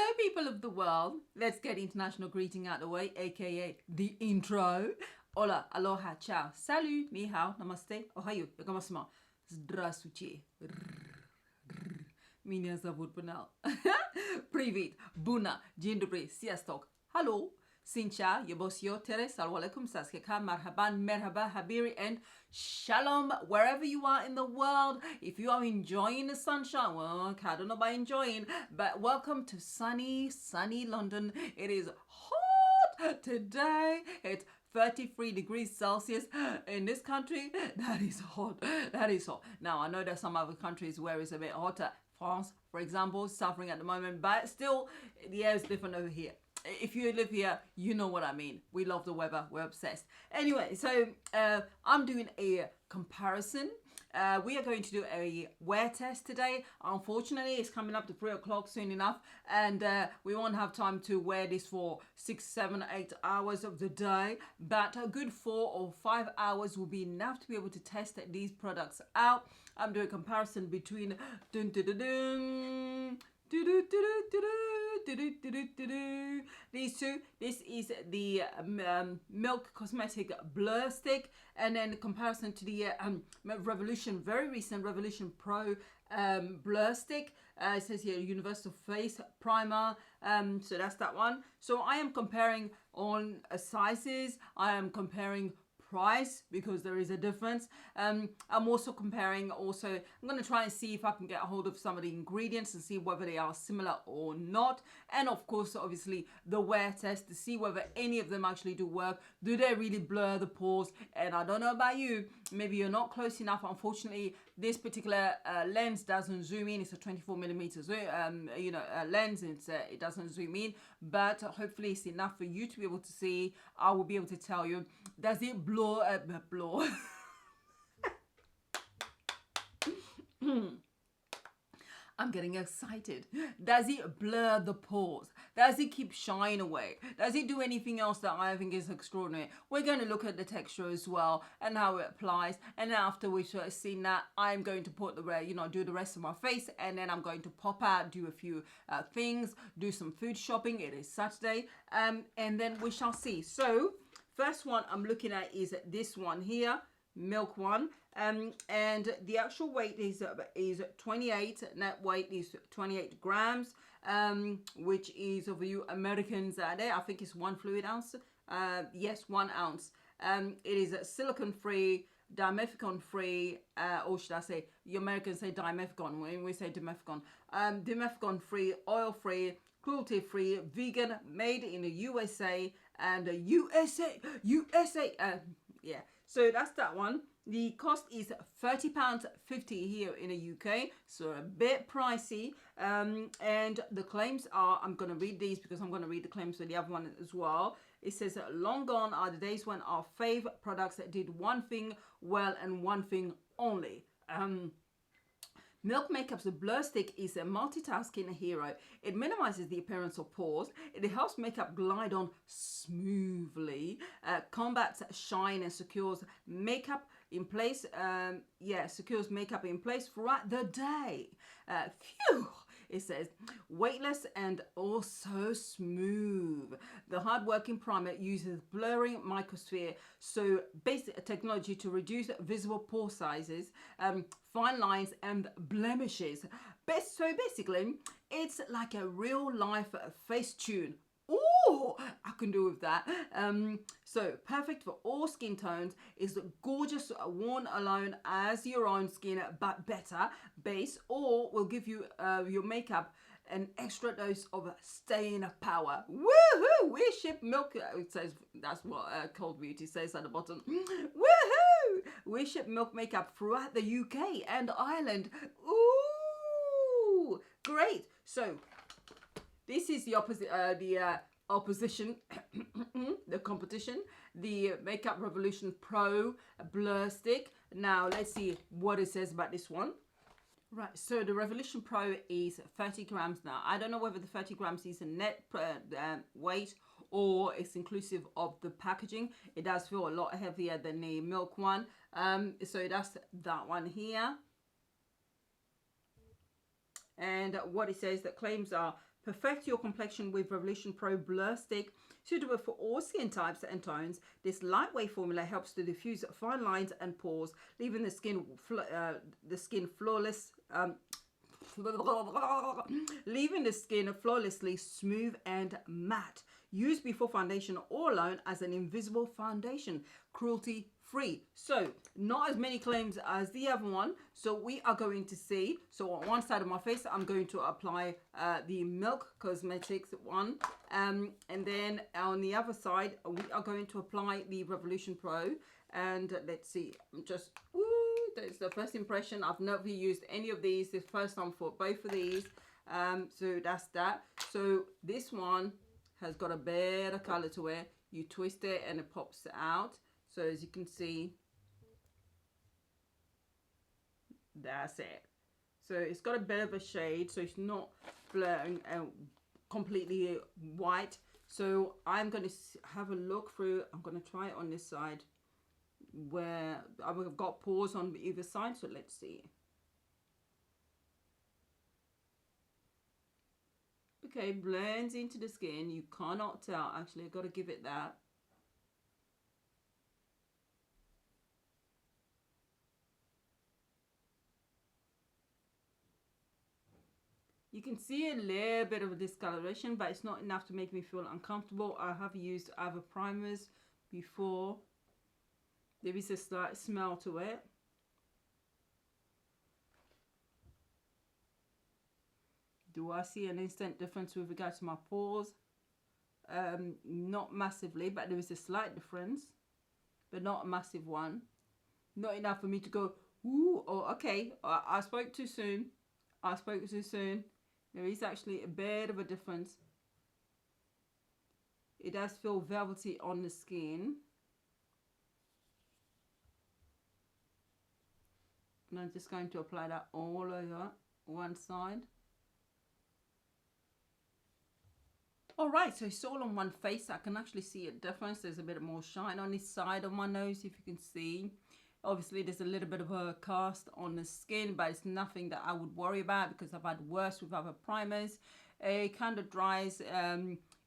Hello, people of the world. Let's get international greeting out of the way, aka the intro. Hola, aloha, ciao, salut, ni hao, namaste, ohayo, yokomasuma, здравствуйте. Меня зовут Brunel. Привет, buna, dzień dobry, sziasztok, hello, sincha, yebosio, tere, salam alaikum, saskeka, marhaban, merhaba, habiri, and shalom, wherever you are in the world. If you are enjoying the sunshine, well, I don't know about enjoying, but welcome to sunny London. It is hot today. It's 33 degrees Celsius in this country. That is hot. That is hot. Now, I know there's some other countries where it's a bit hotter. France, for example, is suffering at the moment, but still, the air is different over here. If you live here, you know what I mean. We love the weather. We're obsessed. Anyway, so I'm doing a comparison. We are going to do a wear test today. Unfortunately, it's coming up to 3 o'clock soon enough, and we won't have time to wear this for 6, 7, 8 hours of the day, but a good 4 or 5 hours will be enough to be able to test these products out. I'm doing a comparison between these two. This is the Milk Cosmetic Blur Stick, and then comparison to the Revolution, very recent Revolution Pro Blur Stick. It says here Universal Face Primer, so that's that one. So I am comparing on sizes, I am comparing price because there is a difference. I'm also comparing, I'm going to try and see if I can get a hold of some of the ingredients and see whether they are similar or not, and of course obviously the wear test to see whether any of them actually do work. Do they really blur the pores? And I don't know about you, maybe you're not close enough. Unfortunately, this particular lens doesn't zoom in. It's a 24mm lens. It doesn't zoom in, but hopefully it's enough for you to be able to see. I will be able to tell you, does it blur? I'm getting excited. Does it blur the pores? Does it keep shine away? Does it do anything else that I think is extraordinary? We're going to look at the texture as well and how it applies. And after we've seen that, I'm going to put do the rest of my face, and then I'm going to pop out, do a few things, do some food shopping. It is Saturday, and then we shall see. So first one I'm looking at is this one here, milk one, and the actual weight is 28. Net weight is 28 grams, which is, of you Americans out there, I think it's 1 fluid ounce. Yes, 1 ounce. It is silicone free, dimethicone free, or should I say, you Americans say dimethicone when we say dimethicone. Dimethicone free, oil free, cruelty free, vegan, made in the USA, and USA. Yeah, so that's that one. The cost is £30.50 here in the UK, so a bit pricey. And the claims are, I'm going to read these because I'm going to read the claims for the other one as well. It says, long gone are the days when our fave products that did one thing well and one thing only. Milk Makeup's Blur Stick is a multitasking hero. It minimizes the appearance of pores. It helps makeup glide on smoothly, combats shine, and secures makeup in place. Secures makeup in place throughout the day. Phew! It says, weightless and also smooth. The hard-working primer uses blurring microsphere, so basic technology to reduce visible pore sizes, fine lines and blemishes. So basically, it's like a real-life face tune. Oh, I can do with that. So perfect for all skin tones. Is gorgeous worn alone as your own skin, but better base, or will give you your makeup an extra dose of staying power. Woohoo! We ship milk. It says that's what Cold Beauty says at the bottom. Woohoo! We ship milk makeup throughout the UK and Ireland. Ooh, great. So this is the opposition, the competition, the Makeup Revolution Pro Blur Stick. Now, let's see what it says about this one. Right, so the Revolution Pro is 30 grams now. I don't know whether the 30 grams is a net weight or it's inclusive of the packaging. It does feel a lot heavier than the milk one. So that's that one here. And what it says, that claims are Perfect your complexion with Revolution Pro Blur Stick, suitable for all skin types and tones. This lightweight formula helps to diffuse fine lines and pores, leaving the skin flawless. Leaving the skin flawlessly smooth and matte. Used before foundation or alone as an invisible foundation. Cruelty free. So not as many claims as the other one. So we are going to see. So on one side of my face, I'm going to apply the Milk Cosmetics one. And then on the other side, we are going to apply the Revolution Pro. And let's see, just... That's the first impression. I've never used any of these. This first time for both of these. So that's that. So this one has got a better color to it. You twist it and it pops out. So as you can see, that's it. So it's got a bit of a shade, so it's not blurring and completely white. So I'm going to have a look through. I'm going to try it on this side, where I've got pores on either side. So let's see. Okay, blends into the skin. You cannot tell. Actually, I've got to give it that. You can see a little bit of a discoloration, but it's not enough to make me feel uncomfortable. I have used other primers before. There is a slight smell to it. Do I see an instant difference with regard to my pores? Not massively, but there is a slight difference, but not a massive one. Not enough for me to go, ooh, oh, okay, I spoke too soon. I spoke too soon. There is actually a bit of a difference. It does feel velvety on the skin. And I'm just going to apply that all over one side. Alright, so it's all on one face. I can actually see a difference. There's a bit more shine on this side of my nose, if you can see. Obviously, there's a little bit of a cast on the skin, but it's nothing that I would worry about because I've had worse with other primers. It kind of dries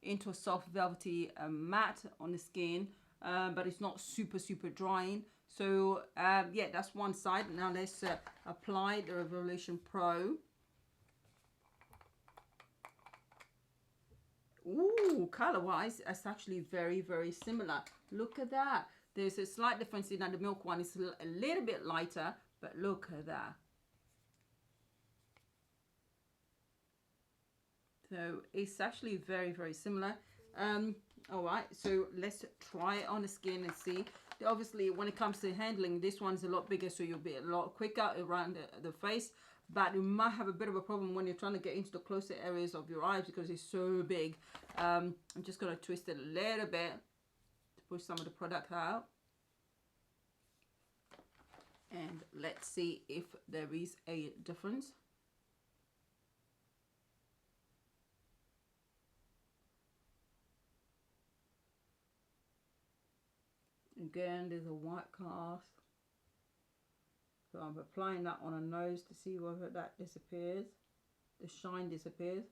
into a soft velvety matte on the skin, but it's not super drying. So yeah, that's one side. Now let's apply the Revolution Pro. Ooh, color wise, it's actually very similar. Look at that. There's a slight difference in that the Milk one is a little bit lighter, but look at that. So it's actually very similar. All right, so let's try it on the skin and see. Obviously, when it comes to handling, this one's a lot bigger, so you'll be a lot quicker around the face. But you might have a bit of a problem when you're trying to get into the closer areas of your eyes because it's so big. I'm just going to twist it a little bit to push some of the product out. And let's see if there is a difference. Again, there's a white cast. So I'm applying that on a nose to see whether that disappears. The shine disappears.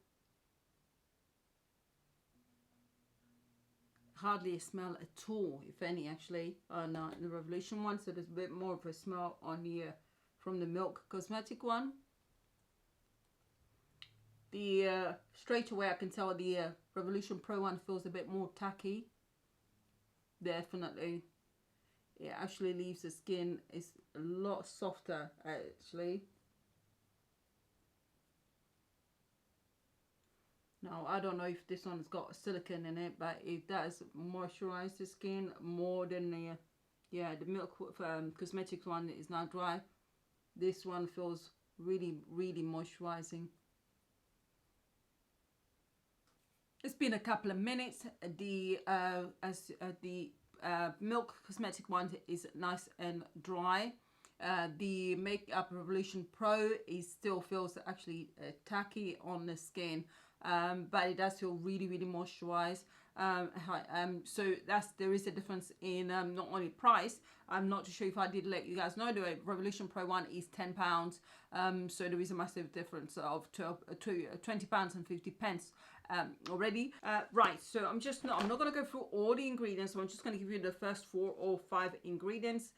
Hardly a smell at all, if any, actually, on the Revolution one. So there's a bit more of a smell on the from the Milk Cosmetic one. The straight away I can tell the Revolution Pro one feels a bit more tacky. Definitely. It actually leaves the skin, it's a lot softer actually. Now I don't know if this one's got silicone in it, but it does moisturize the skin more than the the Milk Cosmetics one is now dry. This one feels really moisturizing. It's been a couple of minutes. The Milk Cosmetic one is nice and dry. The Makeup Revolution Pro still feels actually tacky on the skin, but it does feel really moisturized. So there is a difference in not only price. I'm not too sure if I did let you guys know the Revolution Pro one is £10. So there is a massive difference of £20 and 50 pence already. Right, so I'm not going to go through all the ingredients. So I'm just going to give you the first 4 or 5 ingredients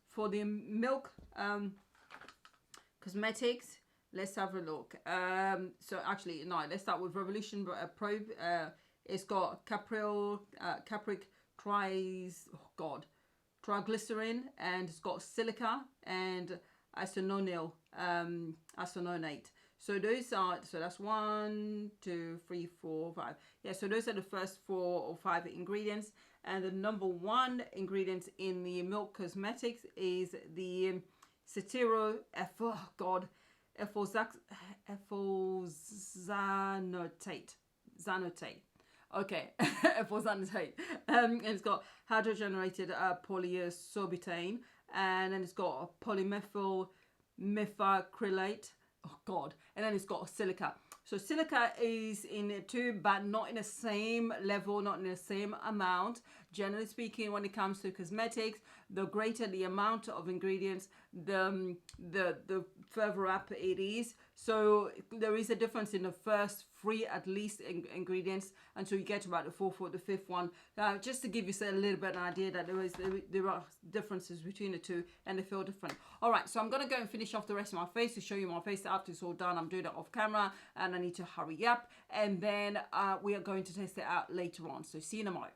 for the Milk Cosmetics. Let's have a look. So actually, no, let's start with Revolution Pro. It's got capric triglycerin, and it's got silica and isononyl isononate. So that's 1, 2, 3, 4, 5. Yeah, so those are the first 4 or 5 ingredients. And the number 1 ingredient in the Milk Cosmetics is the xanotate. Okay, ephoxanoate. And it's got hydrogenated polyisobutane, and then it's got polymethyl methacrylate. Oh God! And then it's got silica. So silica is in it too, but not in the same level, not in the same amount. Generally speaking, when it comes to cosmetics, the greater the amount of ingredients, the further up it is. So there is a difference in the first 3 at least ingredients until you get to about the 4th or the 5th one. Just to give you a little bit of an idea that there are differences between the two, and they feel different. All right, so I'm going to go and finish off the rest of my face to show you my face after it's all done. I'm doing it off camera and I need to hurry up, and then we are going to test it out later on. So see you in a moment.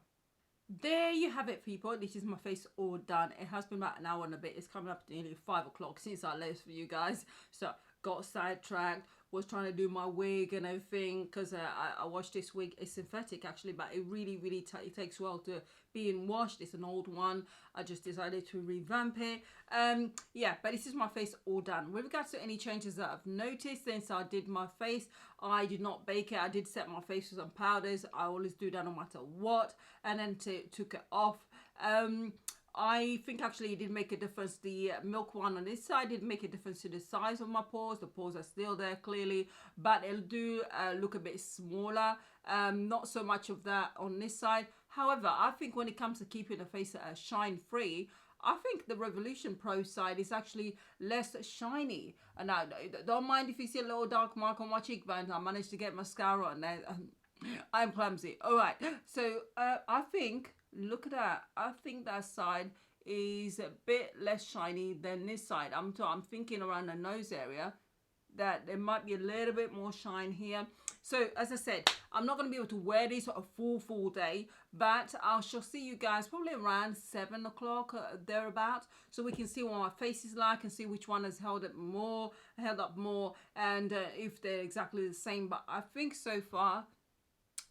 There you have it, people. This is my face all done. It has been about an hour and a bit. It's coming up to nearly 5 o'clock since I left for you guys. So got sidetracked, was trying to do my wig and everything, because I washed this wig. It's synthetic actually, but it really it takes a while to being washed. It's an old one. I just decided to revamp it. Yeah, but this is my face all done. With regards to any changes that I've noticed since I did my face, I did not bake it. I did set my face with some powders. I always do that no matter what, and then took it off. I think actually it did make a difference. The milk one on this side did make a difference to the size of my pores. The pores are still there clearly, but it'll do look a bit smaller. Not so much of that on this side. However, I think when it comes to keeping the face shine free, I think the Revolution Pro side is actually less shiny. And I don't mind if you see a little dark mark on my cheekbones. I managed to get mascara on there. I'm clumsy. All right, so I think, look at that. I think that side is a bit less shiny than this side. I'm thinking around the nose area that there might be a little bit more shine here. So as I said, I'm not going to be able to wear this a full day, but I shall see you guys probably around 7 o'clock thereabouts, so we can see what my face is like and see which one has held up more, and if they're exactly the same. But I think so far,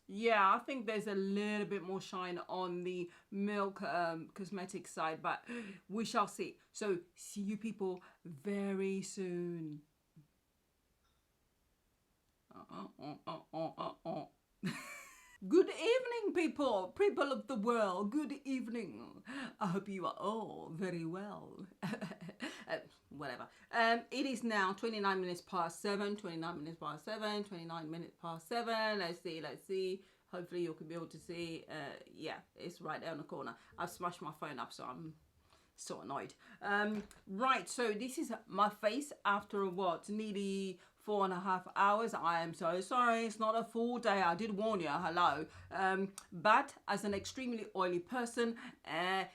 yeah, I think there's a little bit more shine on the Milk Cosmetic side, but we shall see. So see you people very soon. Good evening, people of the world. Good evening. I hope you are all very well. Whatever. It is now 29 minutes past 7. 29 minutes past 7. 29 minutes past 7. Let's see. Hopefully you can be able to see. Yeah, it's right there in the corner. I've smashed my phone up, so I'm so annoyed. Right, so this is my face after what, nearly 4.5 hours. I am so sorry, it's not a full day. I did warn you, hello. But as an extremely oily person,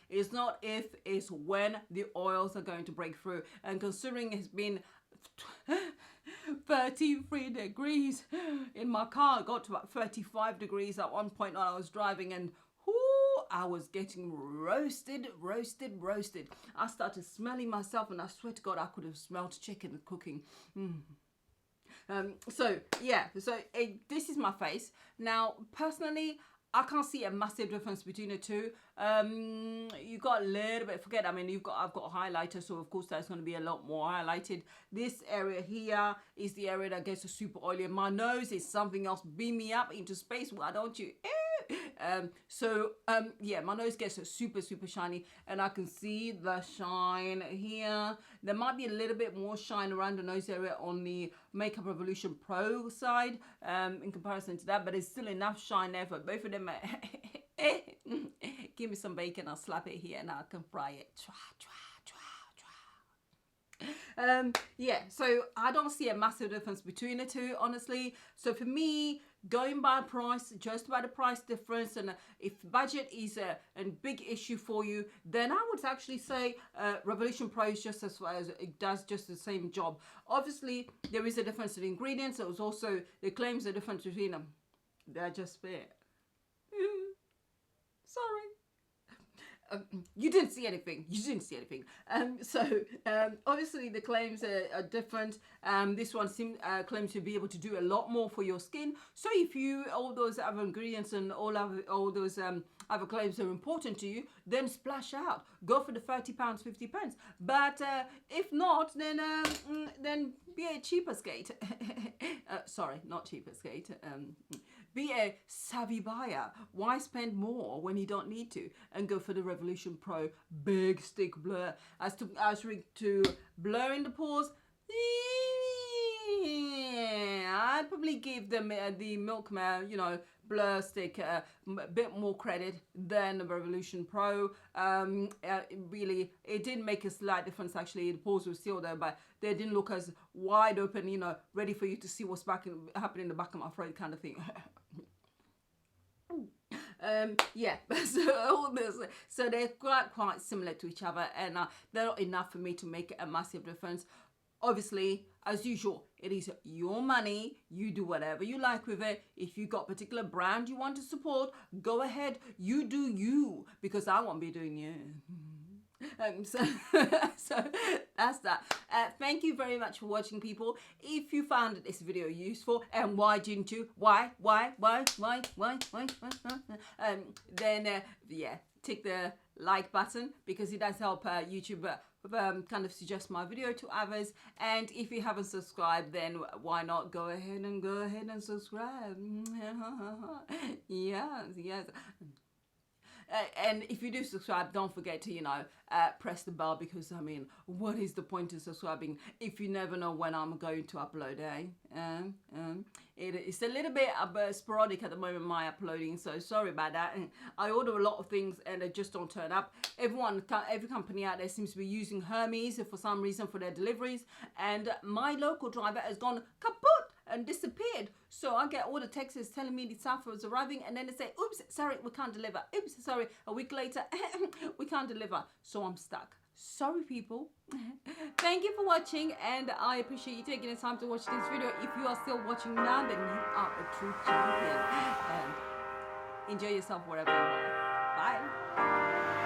it's not if, it's when the oils are going to break through. And considering it's been 33 degrees in my car, I got to about 35 degrees at one point when I was driving, and I was getting roasted. I started smelling myself, and I swear to God, I could have smelled chicken cooking. So yeah, this is my face. Now, personally, I can't see a massive difference between the two. You got a little bit, I mean, I've got a highlighter, so of course that's going to be a lot more highlighted. This area here is the area that gets super oily. My nose is something else. Beam me up into space, why don't you? Yeah, my nose gets super shiny, and I can see the shine here. There might be a little bit more shine around the nose area on the Makeup Revolution Pro side in comparison to that, but it's still enough shine there for both of them. Give me some bacon, I'll slap it here and I can fry it. Yeah, so I don't see a massive difference between the two, honestly. So for me, going by price, just by the price difference, and if budget is a big issue for you, then I would actually say Revolution Pro is just as well as it does just the same job. Obviously, there is a difference in ingredients. It was also, the claims the difference between them. They're just fair. Sorry. You didn't see anything. You didn't see anything. Obviously the claims are different. This one claims to be able to do a lot more for your skin. So if you all those other ingredients and all those other claims are important to you, then splash out. Go for the £30, 50 pence. But if not, then be a cheaper skate. Sorry, not cheaper skate. Be a savvy buyer. Why spend more when you don't need to? And go for the Revolution Pro big stick blur. As to blur in the pores, I'd probably give them the Milkman, blur stick a bit more credit than the Revolution Pro. Really, it did make a slight difference actually. The pores were still there, but they didn't look as wide open, ready for you to see what's happening in the back of my throat kind of thing. Yeah, so they're quite similar to each other, and they're not enough for me to make a massive difference. Obviously, as usual, it is your money. You do whatever you like with it. If you got a particular brand you want to support, go ahead. You do you, because I won't be doing you. So that's that. Thank you very much for watching, people. If you found this video useful, and why didn't you? Why? Then yeah, tick the like button, because it does help YouTube kind of suggest my video to others. And if you haven't subscribed, then why not go ahead and subscribe? Yes. And if you do subscribe, don't forget to, press the bell, because, what is the point of subscribing if you never know when I'm going to upload, It's a little bit sporadic at the moment, my uploading, so sorry about that. I order a lot of things and they just don't turn up. Every company out there seems to be using Hermes for some reason for their deliveries, and my local driver has gone kaput and disappeared. So I get all the texts telling me the stuff was arriving, and then they say, oops, sorry, we can't deliver. Oops, sorry, a week later, we can't deliver. So I'm stuck. Sorry, people. Thank you for watching, and I appreciate you taking the time to watch this video. If you are still watching now, then you are a true champion. And enjoy yourself wherever you are. Bye.